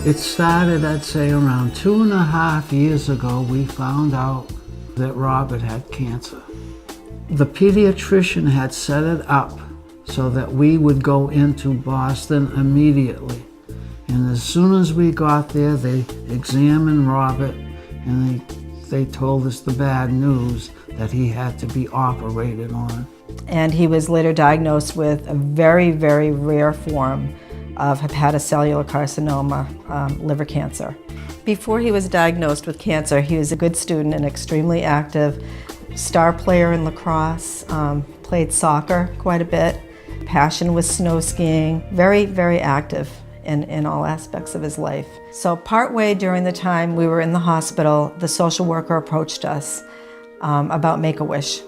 It started, I'd say, around 2.5 years ago. We found out that Robert had cancer. The pediatrician had set it up so that we would go into Boston immediately. And as soon as we got there, they examined Robert and they told us the bad news that he had to be operated on. And he was later diagnosed with a very, very rare form of hepatocellular carcinoma, liver cancer. Before he was diagnosed with cancer, he was a good student and extremely active, star player in lacrosse, played soccer quite a bit, passion was snow skiing, very, very active in all aspects of his life. So partway during the time we were in the hospital, the social worker approached us about Make-A-Wish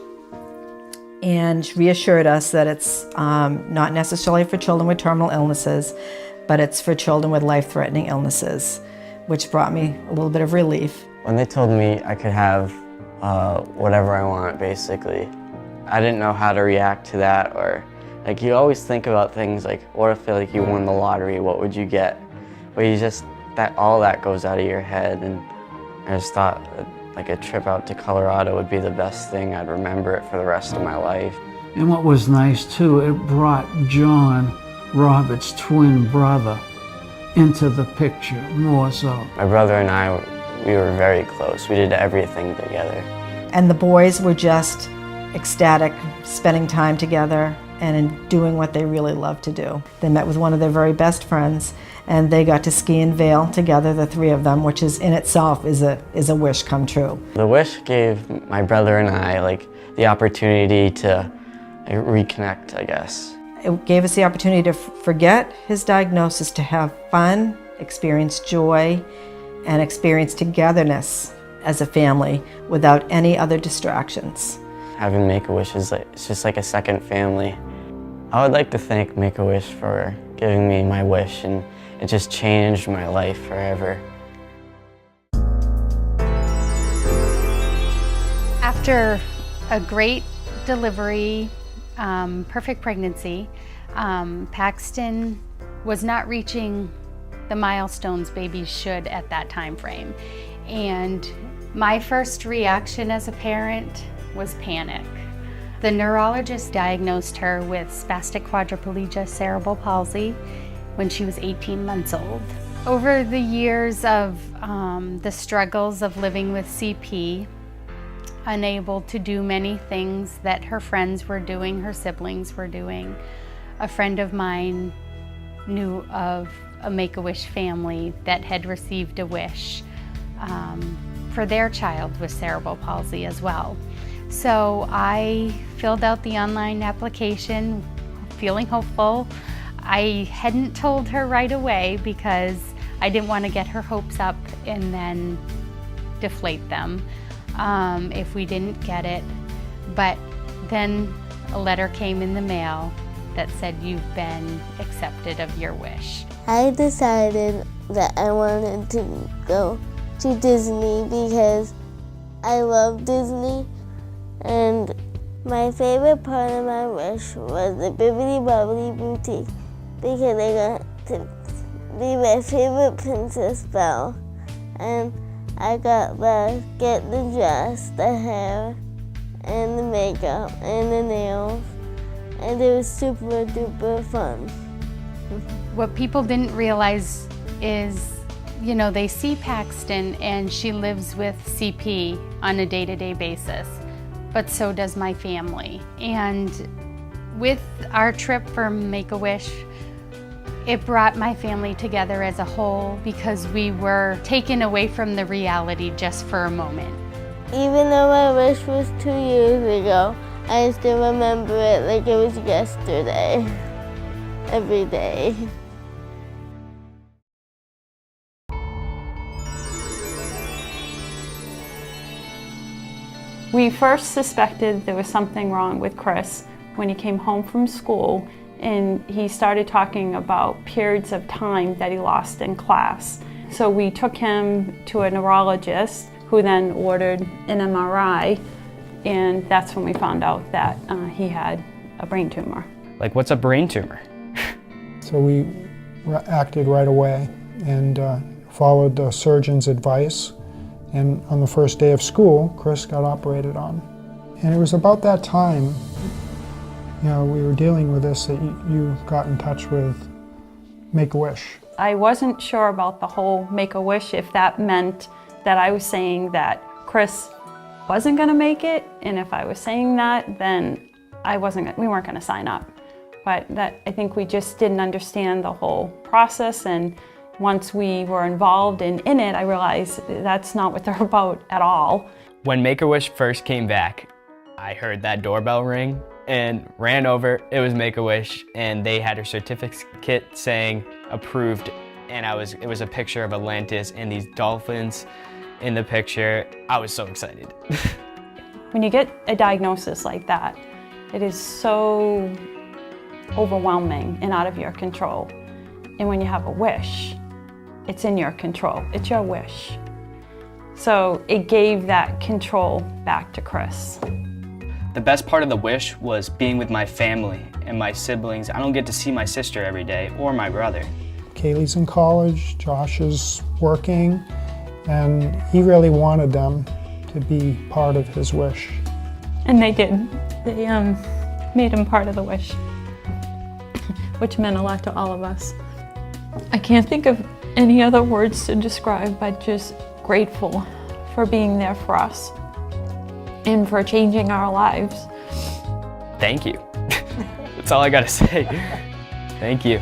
and reassured us that it's not necessarily for children with terminal illnesses, but it's for children with life-threatening illnesses, which brought me a little bit of relief. When they told me I could have whatever I want, basically, I didn't know how to react to that. Or like, you always think about things like, what if like you won the lottery, what would you get? But you just, all that goes out of your head, and I just thought like a trip out to Colorado would be the best thing. I'd remember it for the rest of my life. And what was nice too, it brought John, Robert's twin brother, into the picture more so. My brother and I, we were very close. We did everything together. And the boys were just ecstatic, spending time together and doing what they really love to do. They met with one of their very best friends, and they got to ski in Vail together, the three of them, which is in itself is a wish come true. The wish gave my brother and I like the opportunity to reconnect, I guess. It gave us the opportunity to forget his diagnosis, to have fun, experience joy, and experience togetherness as a family without any other distractions. Having Make-A-Wish is it's just like a second family. I would like to thank Make-A-Wish for giving me my wish, and it just changed my life forever. After a great delivery, perfect pregnancy, Paxton was not reaching the milestones babies should at that time frame. And my first reaction as a parent was panic. The neurologist diagnosed her with spastic quadriplegia cerebral palsy when she was 18 months old. Over the years of the struggles of living with CP, unable to do many things that her friends were doing, her siblings were doing, a friend of mine knew of a Make-A-Wish family that had received a wish for their child with cerebral palsy as well. So I filled out the online application, feeling hopeful. I hadn't told her right away because I didn't want to get her hopes up and then deflate them if we didn't get it. But then a letter came in the mail that said, "You've been accepted of your wish." I decided that I wanted to go to Disney because I love Disney, and my favorite part of my wish was the Bibbidi Bobbidi Boutique because I got to be my favorite Princess Belle, and I got to get the dress, the hair, and the makeup, and the nails, and it was super duper fun. What people didn't realize is, you know, they see Paxton and she lives with CP on a day-to-day basis, but so does my family. And with our trip for Make-A-Wish, it brought my family together as a whole because we were taken away from the reality just for a moment. Even though my wish was 2 years ago, I still remember it like it was yesterday, every day. We first suspected there was something wrong with Chris when he came home from school and he started talking about periods of time that he lost in class. So we took him to a neurologist who then ordered an MRI, and that's when we found out that he had a brain tumor. Like, what's a brain tumor? So we acted right away and followed the surgeon's advice. And on the first day of school, Chris got operated on. And it was about that time, we were dealing with this, that you got in touch with Make-A-Wish. I wasn't sure about the whole Make-A-Wish, if that meant that I was saying that Chris wasn't gonna make it, and if I was saying that, then we weren't gonna sign up. But I think we just didn't understand the whole process, and once we were involved in it, I realized that's not what they're about at all. When Make-A-Wish first came back, I heard that doorbell ring and ran over. It was Make-A-Wish, and they had a certificate saying approved, and it was a picture of Atlantis and these dolphins in the picture. I was so excited. When you get a diagnosis like that, it is so overwhelming and out of your control. And when you have a wish, it's in your control. It's your wish. So it gave that control back to Chris. The best part of the wish was being with my family and my siblings. I don't get to see my sister every day or my brother. Kaylee's in college, Josh is working, and he really wanted them to be part of his wish. And they did. They made him part of the wish, which meant a lot to all of us. I can't think of any other words to describe, but just grateful for being there for us and for changing our lives. Thank you. That's all I gotta say. Thank you.